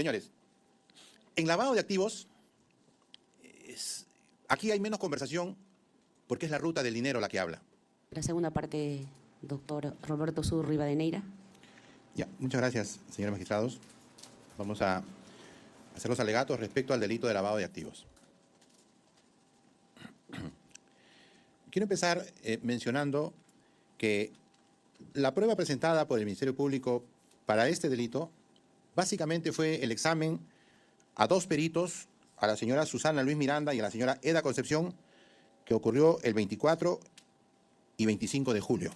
Señores, en lavado de activos, aquí hay menos conversación porque es la ruta del dinero la que habla. La segunda parte, doctor Roberto Sur Rivadeneira. Ya, muchas gracias, señores magistrados. Vamos a hacer los alegatos respecto al delito de lavado de activos. Quiero empezar mencionando que la prueba presentada por el Ministerio Público para este delito básicamente fue el examen a dos peritos, a la señora Susana Luis Miranda y a la señora Eda Concepción, que ocurrió el 24 y 25 de julio,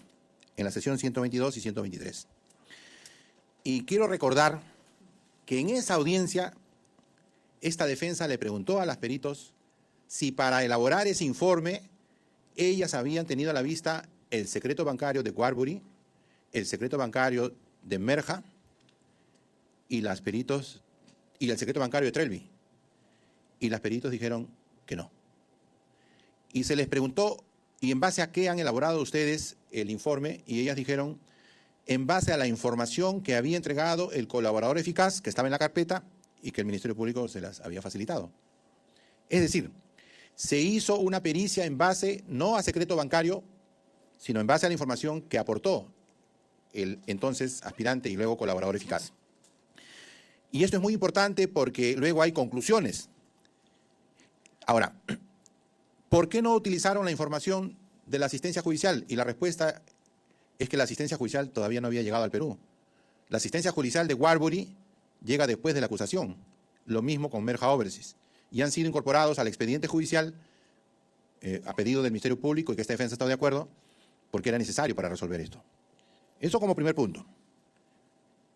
en la sesión 122 y 123. Y quiero recordar que en esa audiencia, esta defensa le preguntó a las peritos si para elaborar ese informe ellas habían tenido a la vista el secreto bancario de Warburg, el secreto bancario de Merja y el secreto bancario de Trelby. Y las peritos dijeron que no. Y se les preguntó, ¿y en base a qué han elaborado ustedes el informe? Y ellas dijeron, en base a la información que había entregado el colaborador eficaz, que estaba en la carpeta, y que el Ministerio Público se las había facilitado. Es decir, se hizo una pericia en base no a secreto bancario, sino en base a la información que aportó el entonces aspirante y luego colaborador eficaz. Y esto es muy importante porque luego hay conclusiones. Ahora, ¿por qué no utilizaron la información de la asistencia judicial? Y la respuesta es que la asistencia judicial todavía no había llegado al Perú. La asistencia judicial de Warburg llega después de la acusación. Lo mismo con Merja Overseas. Y han sido incorporados al expediente judicial a pedido del Ministerio Público y que esta defensa está de acuerdo porque era necesario para resolver esto. Eso como primer punto.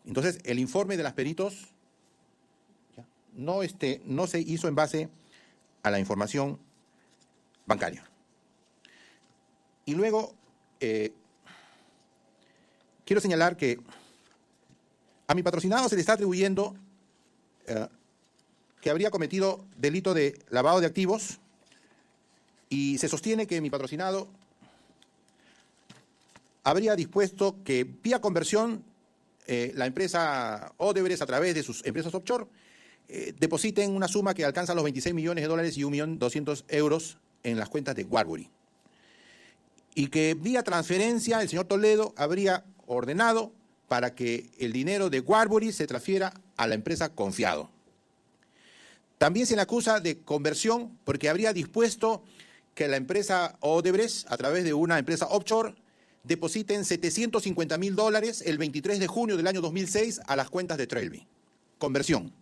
Entonces, el informe de las peritos no se hizo en base a la información bancaria. Y luego, quiero señalar que a mi patrocinado se le está atribuyendo que habría cometido delito de lavado de activos y se sostiene que mi patrocinado habría dispuesto que vía conversión la empresa Odebrecht a través de sus empresas offshore depositen una suma que alcanza los 26 millones de dólares y 1.200.000 en las cuentas de Warburg. Y que vía transferencia el señor Toledo habría ordenado para que el dinero de Warburg se transfiera a la empresa Confiado. También se le acusa de conversión porque habría dispuesto que la empresa Odebrecht, a través de una empresa offshore, depositen 750.000 dólares el 23 de junio del año 2006 a las cuentas de Trelby. Conversión.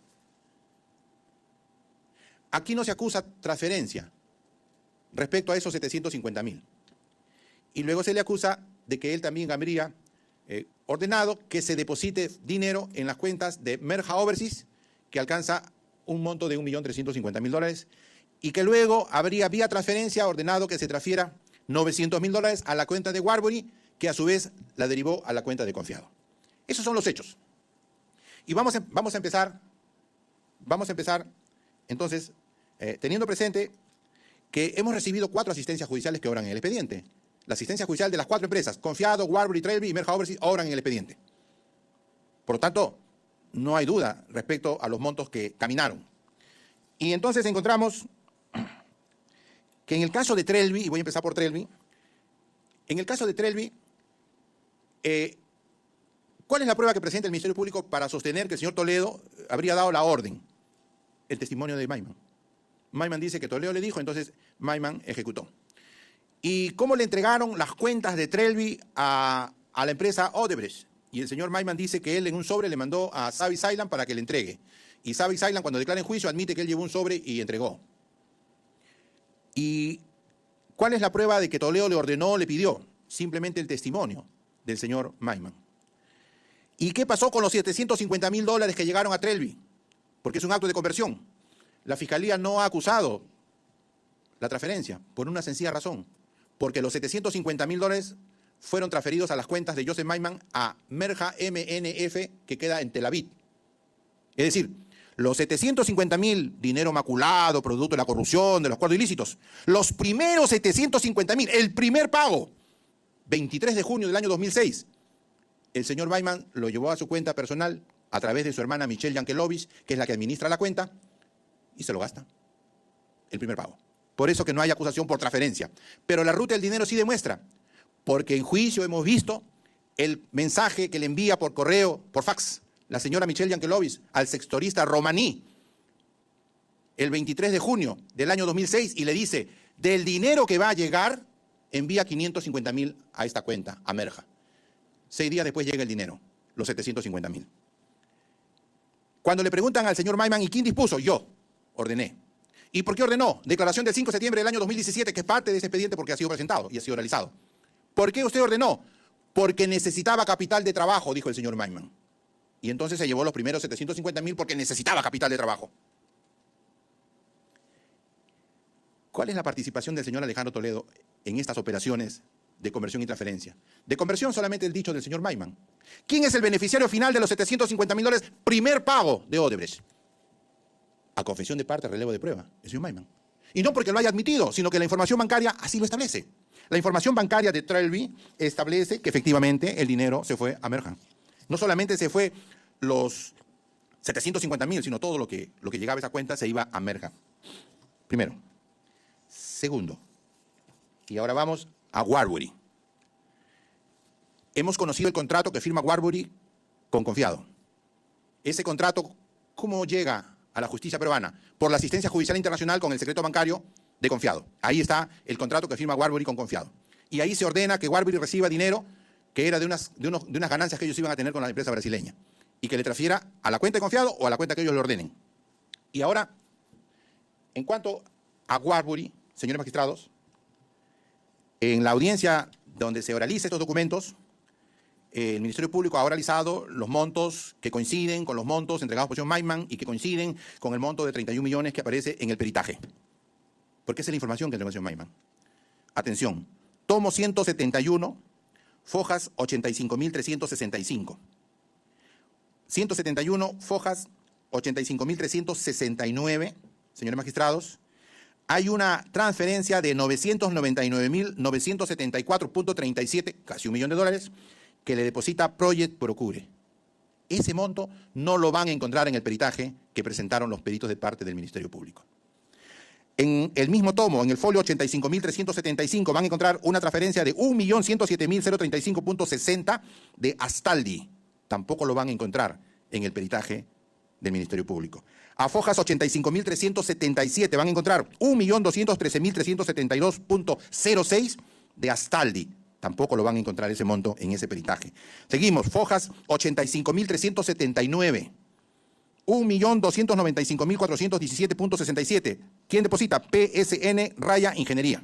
Aquí no se acusa transferencia respecto a esos 750.000. Y luego se le acusa de que él también habría ordenado que se deposite dinero en las cuentas de Merja Overseas, que alcanza un monto de 1.350.000 dólares, y que luego habría vía transferencia ordenado que se transfiera 900.000 dólares a la cuenta de Warburg, que a su vez la derivó a la cuenta de Confiado. Esos son los hechos. Y vamos a empezar, entonces, teniendo presente que hemos recibido 4 asistencias judiciales que obran en el expediente. La asistencia judicial de las 4 empresas, Confiado, Warburg, Trelby y Merja Overseas, obran en el expediente. Por lo tanto, no hay duda respecto a los montos que caminaron. Y entonces encontramos que en el caso de Trelby, y voy a empezar por Trelby, en el caso de Trelby, ¿cuál es la prueba que presenta el Ministerio Público para sostener que el señor Toledo habría dado la orden? El testimonio de Mayman. Mayman dice que Toledo le dijo, entonces Mayman ejecutó. ¿Y cómo le entregaron las cuentas de Trelby a la empresa Odebrecht? Y el señor Mayman dice que él en un sobre le mandó a Savi Saylan para que le entregue. Y Savi Saylan, cuando declara en juicio, admite que él llevó un sobre y entregó. ¿Y cuál es la prueba de que Toledo le ordenó o le pidió? Simplemente el testimonio del señor Mayman. ¿Y qué pasó con los 750.000 dólares que llegaron a Trelby? Porque es un acto de conversión. La Fiscalía no ha acusado la transferencia por una sencilla razón. Porque los 750.000 dólares fueron transferidos a las cuentas de Joseph Mayman a Merja MNF, que queda en Tel Aviv. Es decir, los 750.000, dinero maculado, producto de la corrupción, de los acuerdos ilícitos, los primeros 750.000, el primer pago, 23 de junio del año 2006, el señor Mayman lo llevó a su cuenta personal a través de su hermana Michelle Yankelovich, que es la que administra la cuenta, y se lo gasta. El primer pago. Por eso que no hay acusación por transferencia. Pero la ruta del dinero sí demuestra, porque en juicio hemos visto el mensaje que le envía por correo, por fax, la señora Michelle Yankelovich al sextorista Romaní, el 23 de junio del año 2006, y le dice, del dinero que va a llegar, envía 550.000 a esta cuenta, a Merja. 6 días después llega el dinero, los 750.000. Cuando le preguntan al señor Maiman, ¿y quién dispuso? Yo ordené. ¿Y por qué ordenó? Declaración del 5 de septiembre del año 2017, que es parte de ese expediente porque ha sido presentado y ha sido realizado. ¿Por qué usted ordenó? Porque necesitaba capital de trabajo, dijo el señor Maiman. Y entonces se llevó los primeros 750.000 porque necesitaba capital de trabajo. ¿Cuál es la participación del señor Alejandro Toledo en estas operaciones de conversión y transferencia? De conversión solamente el dicho del señor Maiman. ¿Quién es el beneficiario final de los $750.000? Primer pago de Odebrecht. A confesión de parte, relevo de prueba, el señor Maiman. Y no porque lo haya admitido, sino que la información bancaria así lo establece. La información bancaria de Trelby establece que efectivamente el dinero se fue a Merja. No solamente se fue los 750.000, sino todo lo que llegaba a esa cuenta se iba a Merja. Primero. Segundo, y ahora vamos a Warburg. Hemos conocido el contrato que firma Warburg con Confiado. Ese contrato, ¿cómo llega a la justicia peruana? Por la asistencia judicial internacional con el secreto bancario de Confiado. Ahí está el contrato que firma Warburg con Confiado. Y ahí se ordena que Warburg reciba dinero que era de unas ganancias que ellos iban a tener con la empresa brasileña y que le transfiera a la cuenta de Confiado o a la cuenta que ellos le ordenen. Y ahora, en cuanto a Warburg, señores magistrados, en la audiencia donde se oraliza estos documentos, el Ministerio Público ha oralizado los montos que coinciden con los montos entregados por el señor Maiman y que coinciden con el monto de 31 millones que aparece en el peritaje. Porque esa es la información que entregó el señor Maiman. Atención, tomo 171, fojas 85.365. 171, fojas 85.369, señores magistrados. Hay una transferencia de 999.974.37, casi $1 millón, que le deposita Project Procure. Ese monto no lo van a encontrar en el peritaje que presentaron los peritos de parte del Ministerio Público. En el mismo tomo, en el folio 85.375, van a encontrar una transferencia de 1.107.035.60 de Astaldi. Tampoco lo van a encontrar en el peritaje del Ministerio Público. A fojas 85.377 van a encontrar 1.213.372.06 de Astaldi. Tampoco lo van a encontrar ese monto en ese peritaje. Seguimos, fojas 85.379. 1.295.417.67. ¿Quién deposita? PSN Raya Ingeniería.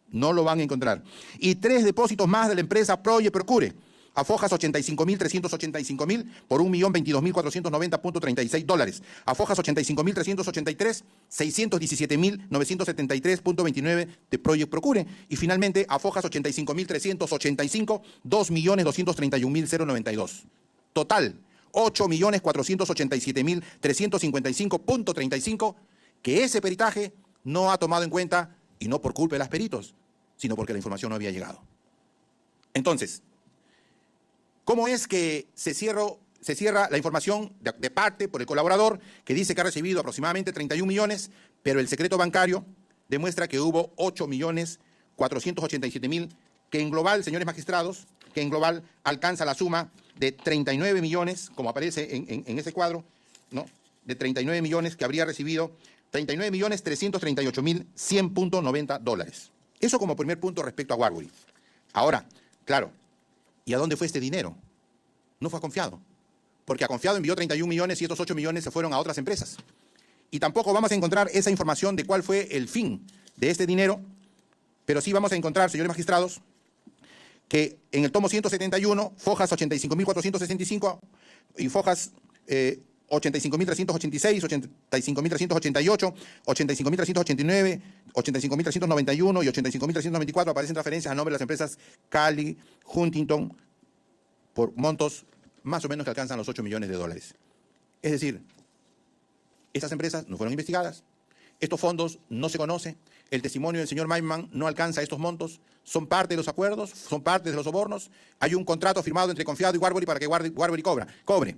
No lo van a encontrar. Y 3 depósitos más de la empresa Project Procure. A fojas 85.385.000 por 1.022.490.36 dólares. A fojas 85.383, 617.973.29 de Project Procure. Y finalmente a fojas 85.385, 2.231.092. Total, 8.487.355.35, que ese peritaje no ha tomado en cuenta, y no por culpa de los peritos, sino porque la información no había llegado. Entonces, ¿cómo es que se cierra la información de parte por el colaborador que dice que ha recibido aproximadamente 31 millones, pero el secreto bancario demuestra que hubo 8.487.000, que en global, señores magistrados, que en global alcanza la suma de 39 millones, como aparece en ese cuadro, ¿no? De 39 millones que habría recibido 39.338.100.90 dólares. Eso como primer punto respecto a Warburg. Ahora, claro, ¿y a dónde fue este dinero? No fue a Confiado, porque a Confiado envió 31 millones y estos 8 millones se fueron a otras empresas. Y tampoco vamos a encontrar esa información de cuál fue el fin de este dinero, pero sí vamos a encontrar, señores magistrados, que en el tomo 171, fojas 85.465 y fojas 85.386, 85.388, 85.389, 85.391 y 85.394 aparecen transferencias a nombre de las empresas Cali, Huntington, por montos más o menos que alcanzan los 8 millones de dólares. Es decir, estas empresas no fueron investigadas, estos fondos no se conocen, el testimonio del señor Maiman no alcanza estos montos, son parte de los acuerdos, son parte de los sobornos, hay un contrato firmado entre Confiado y Warburg para que Warburg cobre.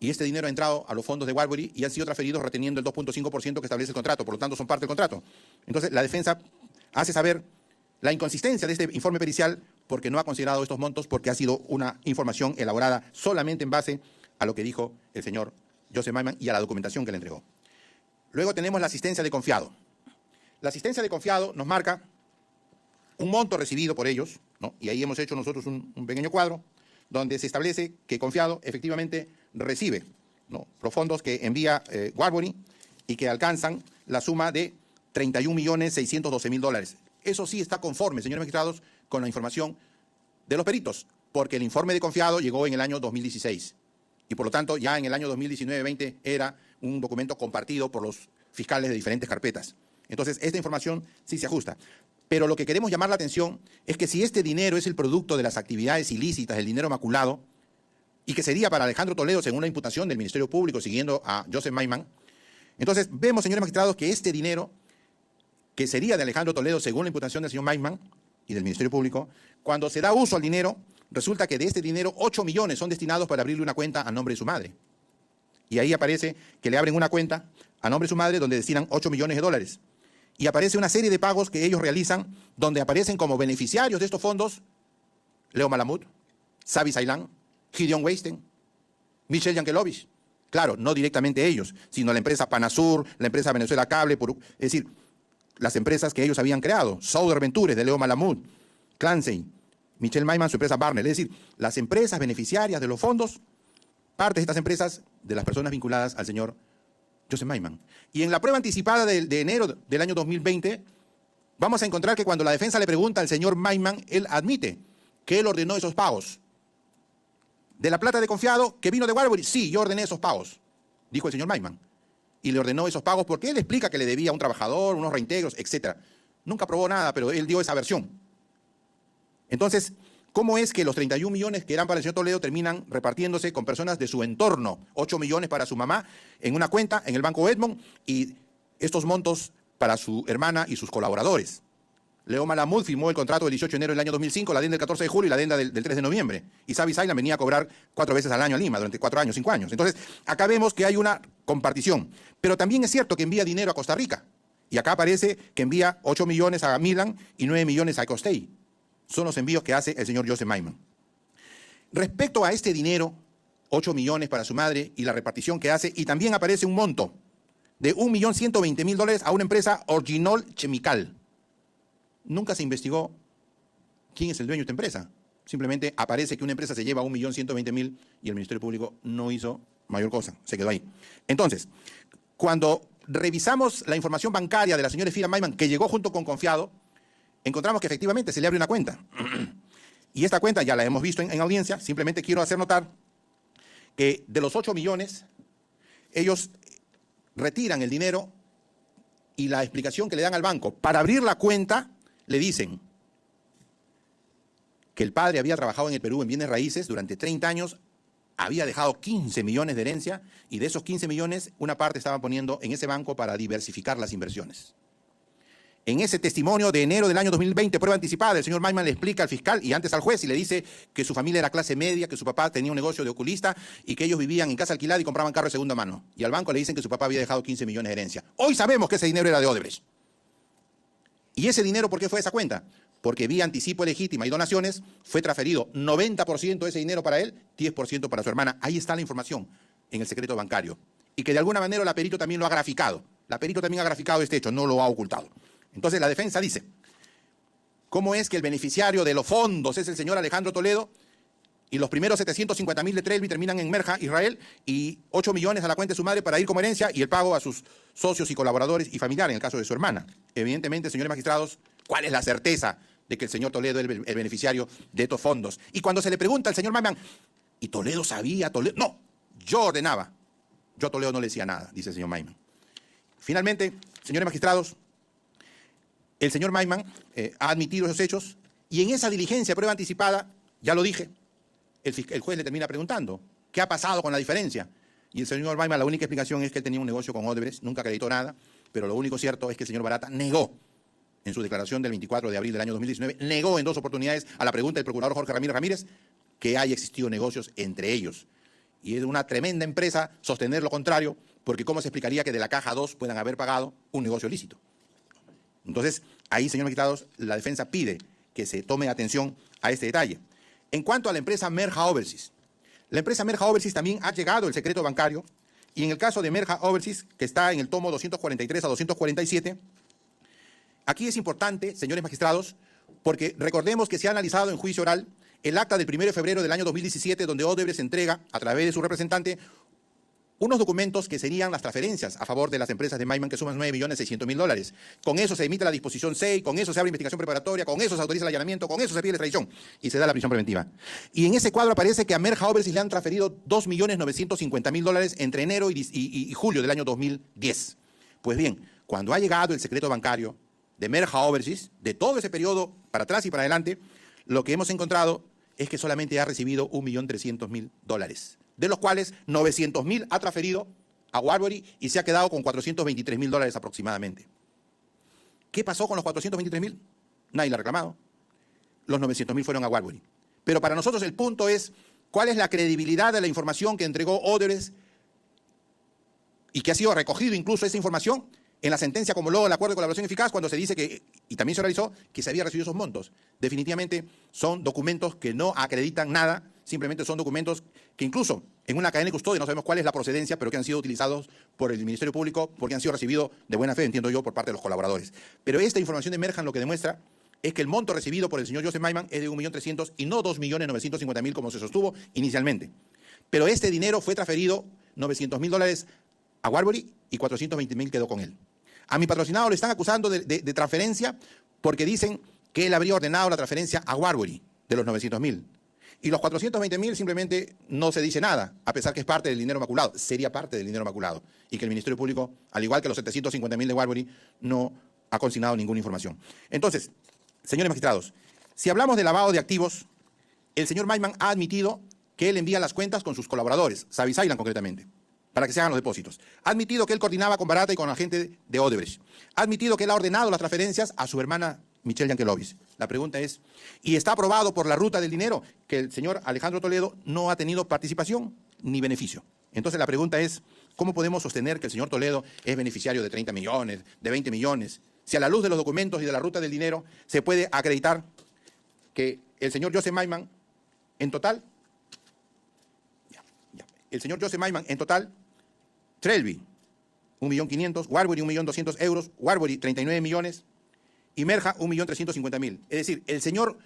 y este dinero ha entrado a los fondos de Warburg y han sido transferidos reteniendo el 2.5% que establece el contrato, por lo tanto son parte del contrato. Entonces la defensa hace saber la inconsistencia de este informe pericial porque no ha considerado estos montos, porque ha sido una información elaborada solamente en base a lo que dijo el señor Joseph Mayman y a la documentación que le entregó. Luego tenemos la asistencia de confiado. La asistencia de confiado nos marca un monto recibido por ellos, ¿no? Y ahí hemos hecho nosotros un pequeño cuadro donde se establece que confiado efectivamente recibe, ¿no?, los fondos que envía Warburg y que alcanzan la suma de 31.612.000 dólares. Eso sí está conforme, señores magistrados, con la información de los peritos, porque el informe de confiado llegó en el año 2016 y por lo tanto ya en el año 2019-20 era un documento compartido por los fiscales de diferentes carpetas. Entonces, esta información sí se ajusta. Pero lo que queremos llamar la atención es que si este dinero es el producto de las actividades ilícitas, el dinero maculado, y que sería para Alejandro Toledo según la imputación del Ministerio Público siguiendo a Joseph Mayman, entonces vemos, señores magistrados, que este dinero, que sería de Alejandro Toledo según la imputación del señor Mayman y del Ministerio Público, cuando se da uso al dinero, resulta que de este dinero 8 millones son destinados para abrirle una cuenta a nombre de su madre. Y ahí aparece que le abren una cuenta a nombre de su madre donde destinan 8 millones de dólares. Y aparece una serie de pagos que ellos realizan donde aparecen como beneficiarios de estos fondos Leo Malamud, Savi Sailán, Gideon Weisten, Michelle Yankelovich. Claro, no directamente ellos, sino la empresa Panasur, la empresa Venezuela Cable, es decir, las empresas que ellos habían creado, Southern Ventures de Leo Malamud, Clancy, Michelle Mayman, su empresa Barnell. Es decir, las empresas beneficiarias de los fondos, parte de estas empresas de las personas vinculadas al señor Joseph Mayman. Y en la prueba anticipada de enero del año 2020, vamos a encontrar que cuando la defensa le pregunta al señor Mayman, él admite que él ordenó esos pagos. De la plata de confiado que vino de Warburg, sí, yo ordené esos pagos, dijo el señor Mayman. Y le ordenó esos pagos porque él explica que le debía a un trabajador, unos reintegros, etc. Nunca probó nada, pero él dio esa versión. Entonces, ¿cómo es que los 31 millones que eran para el señor Toledo terminan repartiéndose con personas de su entorno? 8 millones para su mamá en una cuenta en el Banco Edmond y estos montos para su hermana y sus colaboradores. Leo Malamud firmó el contrato del 18 de enero del año 2005, la adenda del 14 de julio y la adenda del 3 de noviembre. Y Savi Sailán venía a cobrar 4 veces al año a Lima durante 4 años, 5 años. Entonces, acá vemos que hay una compartición. Pero también es cierto que envía dinero a Costa Rica. Y acá aparece que envía 8 millones a Milan y 9 millones a Costey. Son los envíos que hace el señor Joseph Mayman. Respecto a este dinero, 8 millones para su madre y la repartición que hace, y también aparece un monto de 1.120.000 dólares a una empresa Original Chemical. Nunca se investigó quién es el dueño de esta empresa. Simplemente aparece que una empresa se lleva 1.120.000 y el Ministerio Público no hizo mayor cosa, se quedó ahí. Entonces, cuando revisamos la información bancaria de la señora Elvira Mayman, que llegó junto con confiado, encontramos que efectivamente se le abre una cuenta. Y esta cuenta ya la hemos visto en audiencia. Simplemente quiero hacer notar que de los 8 millones, ellos retiran el dinero y la explicación que le dan al banco para abrir la cuenta, le dicen que el padre había trabajado en el Perú en bienes raíces durante 30 años, había dejado 15 millones de herencia y de esos 15 millones, una parte estaban poniendo en ese banco para diversificar las inversiones. En ese testimonio de enero del año 2020, prueba anticipada, el señor Mayman le explica al fiscal y antes al juez y le dice que su familia era clase media, que su papá tenía un negocio de oculista y que ellos vivían en casa alquilada y compraban carro de segunda mano. Y al banco le dicen que su papá había dejado 15 millones de herencia. Hoy sabemos que ese dinero era de Odebrecht. ¿Y ese dinero por qué fue a esa cuenta? Porque vía anticipo legítima y donaciones fue transferido 90% de ese dinero para él, 10% para su hermana. Ahí está la información en el secreto bancario. Y que de alguna manera la perito también lo ha graficado. La perito también ha graficado este hecho, no lo ha ocultado. Entonces la defensa dice, ¿cómo es que el beneficiario de los fondos es el señor Alejandro Toledo y los primeros 750.000 de Trelvi terminan en Merja, Israel, y 8 millones a la cuenta de su madre para ir como herencia y el pago a sus socios y colaboradores y familiares, en el caso de su hermana? Evidentemente, señores magistrados, ¿cuál es la certeza de que el señor Toledo es el beneficiario de estos fondos? Y cuando se le pregunta al señor Mayman, ¿y Toledo sabía? Toledo? No, yo ordenaba. Yo a Toledo no le decía nada, dice el señor Mayman. Finalmente, señores magistrados, el señor Mayman ha admitido esos hechos y en esa diligencia de prueba anticipada, ya lo dije, el juez le termina preguntando, ¿qué ha pasado con la diferencia? Y el señor Mayman, la única explicación es que él tenía un negocio con Odebrecht, nunca acreditó nada, pero lo único cierto es que el señor Barata negó en su declaración del 24 de abril del año 2019, negó en 2 oportunidades a la pregunta del procurador Jorge Ramírez Ramírez que haya existido negocios entre ellos. y es de una tremenda empresa sostener lo contrario, porque ¿cómo se explicaría que de la caja 2 puedan haber pagado un negocio ilícito? Entonces, ahí, señor magistrados, la defensa pide que se tome atención a este detalle. En cuanto a la empresa Merja Overseas, la empresa Merja Overseas también ha llegado el secreto bancario, y en el caso de Merja Overseas, que está en el tomo 243 a 247, aquí es importante, señores magistrados, porque recordemos que se ha analizado en juicio oral el acta del 1 de febrero del año 2017, donde Odebrecht entrega, a través de su representante, unos documentos que serían las transferencias a favor de las empresas de Maiman, que suman $9.600.000. Con eso se emite la disposición 6, con eso se abre investigación preparatoria, con eso se autoriza el allanamiento, con eso se pide la extradición y se da la prisión preventiva. Y en ese cuadro aparece que a Merja Overseas le han transferido $2.950.000 entre enero y julio del año 2010. Pues bien, cuando ha llegado el secreto bancario de Merja Overseas, de todo ese periodo para atrás y para adelante, lo que hemos encontrado es que solamente ha recibido $1.300.000, de los cuales 900.000 ha transferido a Warburg y se ha quedado con $423.000 aproximadamente. ¿Qué pasó con los 423.000? Nadie le ha reclamado. Los 900.000 fueron a Warburg. Pero para nosotros el punto es cuál es la credibilidad de la información que entregó Odebrecht y que ha sido recogido incluso esa información en la sentencia como luego el acuerdo de colaboración eficaz, cuando se dice que, y también se realizó, que se había recibido esos montos. Definitivamente son documentos que no acreditan nada, simplemente son documentos que incluso en una cadena de custodia no sabemos cuál es la procedencia, pero que han sido utilizados por el Ministerio Público porque han sido recibidos de buena fe, entiendo yo, por parte de los colaboradores. Pero esta información de Merjan lo que demuestra es que el monto recibido por el señor Joseph Maiman es de 1.300.000 y no 2.950.000 como se sostuvo inicialmente. Pero este dinero fue transferido, $900.000 a Warburg y 420.000 quedó con él. A mi patrocinado lo están acusando de transferencia porque dicen que él habría ordenado la transferencia a Warburg de los 900.000. Y los 420.000 simplemente no se dice nada, a pesar que es parte del dinero maculado, sería parte del dinero maculado. Y que el Ministerio Público, al igual que los 750.000 de Warburg, no ha consignado ninguna información. Entonces, señores magistrados, si hablamos de lavado de activos, el señor Maiman ha admitido que él envía las cuentas con sus colaboradores, Savis Island concretamente, para que se hagan los depósitos. Ha admitido que él coordinaba con Barata y con la gente de Odebrecht. Ha admitido que él ha ordenado las transferencias a su hermana Michelle Yankelovich. La pregunta es, ¿y está aprobado por la ruta del dinero que el señor Alejandro Toledo no ha tenido participación ni beneficio? Entonces la pregunta es, ¿cómo podemos sostener que el señor Toledo es beneficiario de 30 millones, de 20 millones? Si a la luz de los documentos y de la ruta del dinero se puede acreditar que el señor Joseph Maiman en total, Trelby, 1.500.000, Warburg 1.200.000 Warburg 39 millones y Merja 1.350.000. Es decir, el señor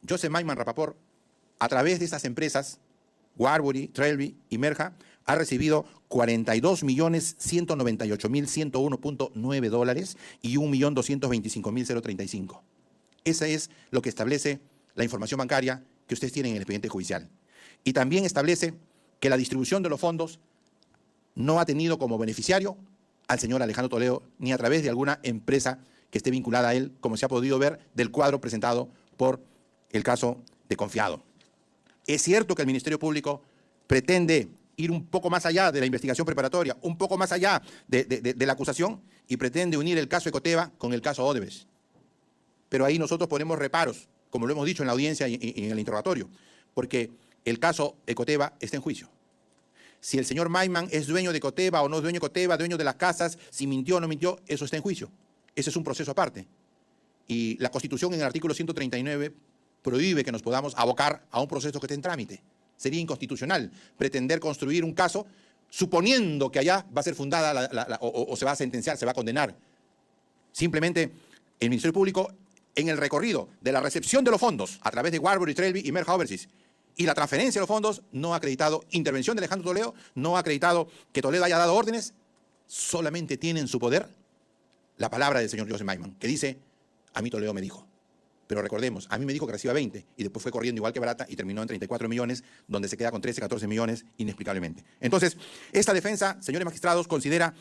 Joseph Maiman Rapaport, a través de estas empresas, Warburg, Trelby y Merja, ha recibido $42.198.101.9 y $1.225.035. Ese es lo que establece la información bancaria que ustedes tienen en el expediente judicial. Y también establece que la distribución de los fondos no ha tenido como beneficiario al señor Alejandro Toledo ni a través de alguna empresa que esté vinculada a él, como se ha podido ver del cuadro presentado por el caso de Confiado. Es cierto que el Ministerio Público pretende ir un poco más allá de la investigación preparatoria, un poco más allá de la acusación y pretende unir el caso Ecoteva con el caso Odebrecht. Pero ahí nosotros ponemos reparos, como lo hemos dicho en la audiencia y en el interrogatorio, porque el caso Ecoteva está en juicio. Si el señor Maiman es dueño de Ecoteva o no es dueño de Ecoteva, dueño de las casas, si mintió o no mintió, eso está en juicio. Ese es un proceso aparte. Y la Constitución en el artículo 139 prohíbe que nos podamos abocar a un proceso que esté en trámite. Sería inconstitucional pretender construir un caso suponiendo que allá va a ser fundada o se va a sentenciar, se va a condenar. Simplemente el Ministerio Público, en el recorrido de la recepción de los fondos a través de Warburg, Trelby y Merja Overseas y la transferencia de los fondos, no ha acreditado intervención de Alejandro Toledo, no ha acreditado que Toledo haya dado órdenes, solamente tiene en su poder la palabra del señor Joseph Maiman, que dice, a mí Toledo me dijo. Pero recordemos, a mí me dijo que reciba 20 y después fue corriendo igual que Barata y terminó en 34 millones, donde se queda con 13, 14 millones inexplicablemente. Entonces, esta defensa, señores magistrados, considera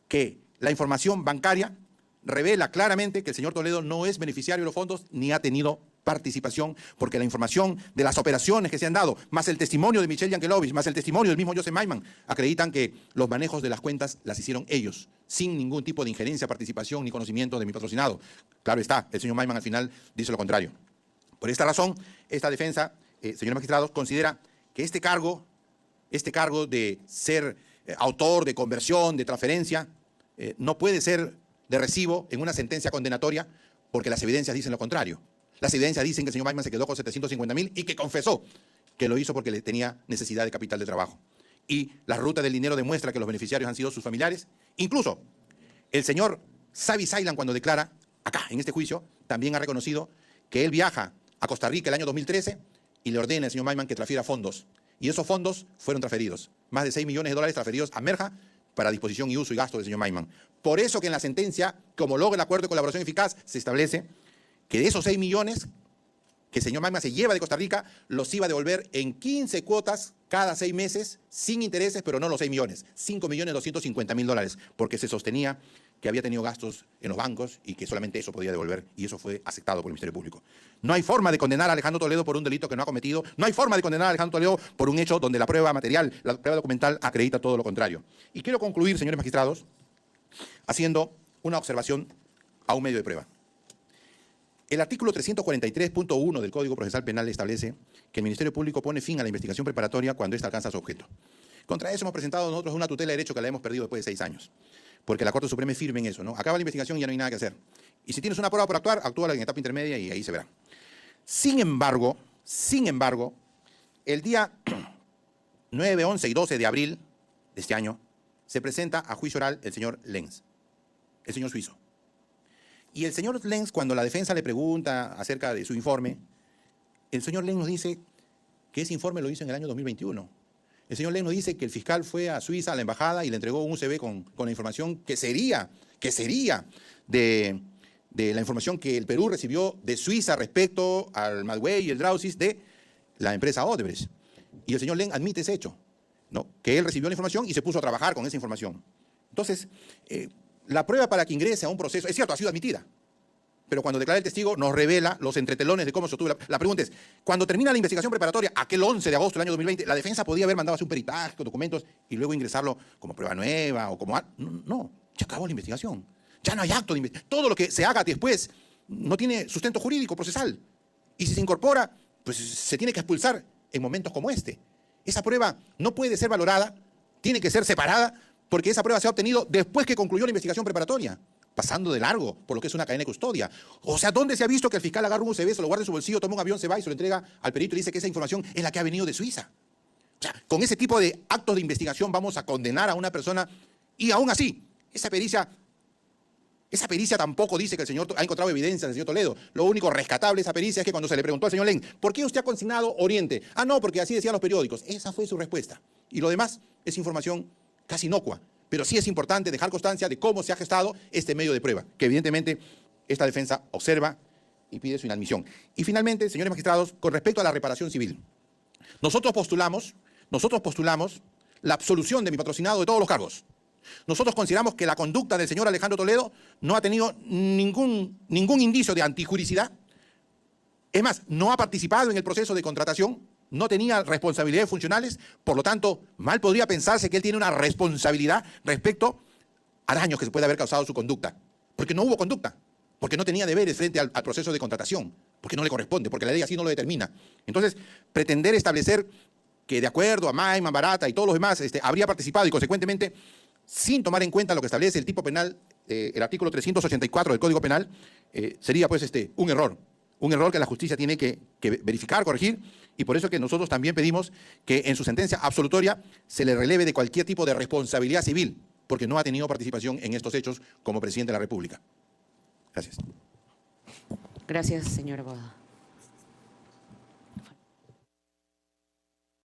que la información bancaria revela claramente que el señor Toledo no es beneficiario de los fondos ni ha tenido participación, porque la información de las operaciones que se han dado, más el testimonio de Michelle Yankelovich, más el testimonio del mismo Joseph Maiman, acreditan que los manejos de las cuentas las hicieron ellos, sin ningún tipo de injerencia, participación ni conocimiento de mi patrocinado. Claro está, el señor Maiman al final dice lo contrario. Por esta razón, esta defensa, señores magistrados, considera que este cargo este cargo de ser autor de conversión, de transferencia, no puede ser de recibo en una sentencia condenatoria porque las evidencias dicen lo contrario. Las evidencias dicen que el señor Maiman se quedó con 750.000 y que confesó que lo hizo porque le tenía necesidad de capital de trabajo. Y la ruta del dinero demuestra que los beneficiarios han sido sus familiares. Incluso el señor Savi Saylan, cuando declara acá en este juicio, también ha reconocido que él viaja a Costa Rica el año 2013 y le ordena al señor Maiman que transfiera fondos. Y esos fondos fueron transferidos. Más de $6 millones transferidos a Merja para disposición y uso y gasto del señor Maiman. Por eso que en la sentencia, como logra el acuerdo de colaboración eficaz, se establece que de esos 6 millones que el señor Maiman se lleva de Costa Rica, los iba a devolver en 15 cuotas cada 6 meses, sin intereses, pero no los 6 millones, $5.250.000, porque se sostenía que había tenido gastos en los bancos y que solamente eso podía devolver, y eso fue aceptado por el Ministerio Público. No hay forma de condenar a Alejandro Toledo por un delito que no ha cometido, no hay forma de condenar a Alejandro Toledo por un hecho donde la prueba material, la prueba documental acredita todo lo contrario. Y quiero concluir, señores magistrados, haciendo una observación a un medio de prueba. El artículo 343.1 del Código Procesal Penal establece que el Ministerio Público pone fin a la investigación preparatoria cuando ésta alcanza su objeto. Contra eso hemos presentado nosotros una tutela de derecho que la hemos perdido después de 6 años, porque la Corte Suprema es firme en eso, ¿no? Acaba la investigación y ya no hay nada que hacer. Y si tienes una prueba por actuar, actúa en etapa intermedia y ahí se verá. Sin embargo, el día 9, 11 y 12 de abril de este año se presenta a juicio oral el señor Lenz, el señor suizo. Y el señor Lenz, cuando la defensa le pregunta acerca de su informe, el señor Lenz nos dice que ese informe lo hizo en el año 2021. El señor Lenz nos dice que el fiscal fue a Suiza, a la embajada, y le entregó un USB con la información que sería de la información que el Perú recibió de Suiza respecto al Madway y el Drausis de la empresa Odebrecht. Y el señor Lenz admite ese hecho, ¿no? Que él recibió la información y se puso a trabajar con esa información. Entonces, la prueba para que ingrese a un proceso, es cierto, ha sido admitida, pero cuando declara el testigo nos revela los entretelones de cómo se obtuvo. La pregunta es, cuando termina la investigación preparatoria, aquel 11 de agosto del año 2020, la defensa podía haber mandado a hacer un peritaje con documentos y luego ingresarlo como prueba nueva o como... No, ya acabó la investigación. Ya no hay acto de investigación. Todo lo que se haga después no tiene sustento jurídico procesal. Y si se incorpora, pues se tiene que expulsar en momentos como este. Esa prueba no puede ser valorada, tiene que ser separada, porque esa prueba se ha obtenido después que concluyó la investigación preparatoria, pasando de largo por lo que es una cadena de custodia. O sea, ¿dónde se ha visto que el fiscal agarra un USB, se lo guarda en su bolsillo, toma un avión, se va y se lo entrega al perito y dice que esa información es la que ha venido de Suiza? O sea, con ese tipo de actos de investigación vamos a condenar a una persona y aún así, esa pericia tampoco dice que el señor ha encontrado evidencia del señor Toledo. Lo único rescatable de esa pericia es que cuando se le preguntó al señor Lenz, ¿por qué usted ha consignado Oriente? Ah, no, porque así decían los periódicos. Esa fue su respuesta. Y lo demás es información casi inocua. Pero sí es importante dejar constancia de cómo se ha gestado este medio de prueba, que evidentemente esta defensa observa y pide su inadmisión. Y finalmente, señores magistrados, con respecto a la reparación civil, nosotros postulamos la absolución de mi patrocinado de todos los cargos. Nosotros consideramos que la conducta del señor Alejandro Toledo no ha tenido ningún indicio de antijuricidad. Es más, no ha participado en el proceso de contratación, no tenía responsabilidades funcionales, por lo tanto, mal podría pensarse que él tiene una responsabilidad respecto a daños que se puede haber causado su conducta. Porque no hubo conducta, porque no tenía deberes frente al proceso de contratación, porque no le corresponde, porque la ley así no lo determina. Entonces, pretender establecer que de acuerdo a Maiman, Barata y todos los demás habría participado y consecuentemente, sin tomar en cuenta lo que establece el tipo penal, el artículo 384 del Código Penal, sería pues un error que la justicia tiene que verificar, corregir, y por eso que nosotros también pedimos que en su sentencia absolutoria se le releve de cualquier tipo de responsabilidad civil, porque no ha tenido participación en estos hechos como presidente de la República. Gracias. Gracias, señor abogado.